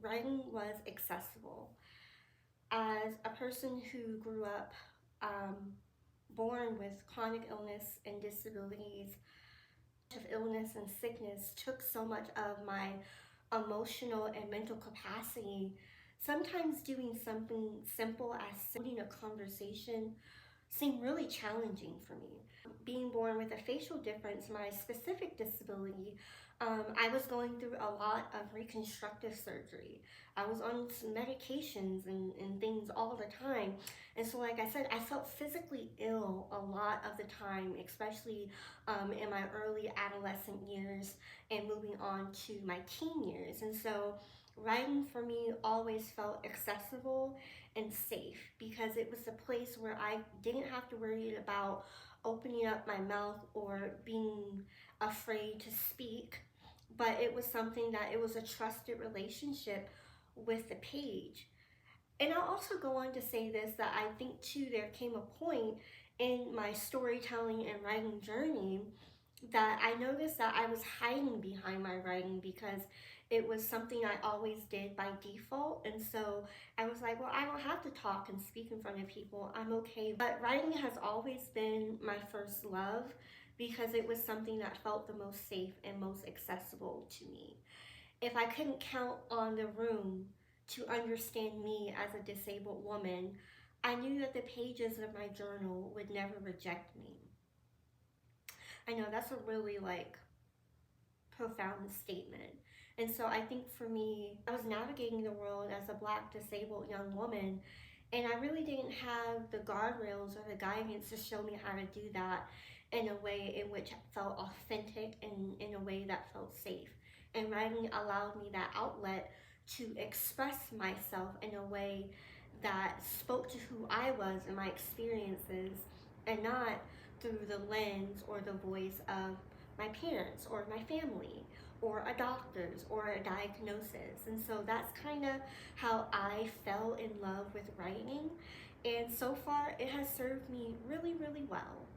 writing was accessible. As a person who grew up um, born with chronic illness and disabilities, of illness and sickness took so much of my emotional and mental capacity. Sometimes doing something simple as holding a conversation seemed really challenging for me. Being born with a facial difference, my specific disability, I was going through a lot of reconstructive surgery. I was on some medications and things all the time. And so, like I said, I felt physically ill a lot of the time, especially in my early adolescent years and moving on to my teen years. And so, writing for me always felt accessible and safe because it was a place where I didn't have to worry about opening up my mouth or being afraid to speak, but it was something that it was a trusted relationship with the page. And I'll also go on to say this, that I think too there came a point in my storytelling and writing journey that I noticed that I was hiding behind my writing because it was something I always did by default. And so I was like, well, I don't have to talk and speak in front of people. I'm okay. But writing has always been my first love because it was something that felt the most safe and most accessible to me. If I couldn't count on the room to understand me as a disabled woman, I knew that the pages of my journal would never reject me. I know that's a really profound statement. And so I think for me, I was navigating the world as a Black disabled young woman, and I really didn't have the guardrails or the guidance to show me how to do that in a way in which felt authentic and in a way that felt safe. And writing allowed me that outlet to express myself in a way that spoke to who I was and my experiences, and not through the lens or the voice of my parents or my family or a doctor's or a diagnosis. And so that's kind of how I fell in love with writing. And so far, it has served me really, really well.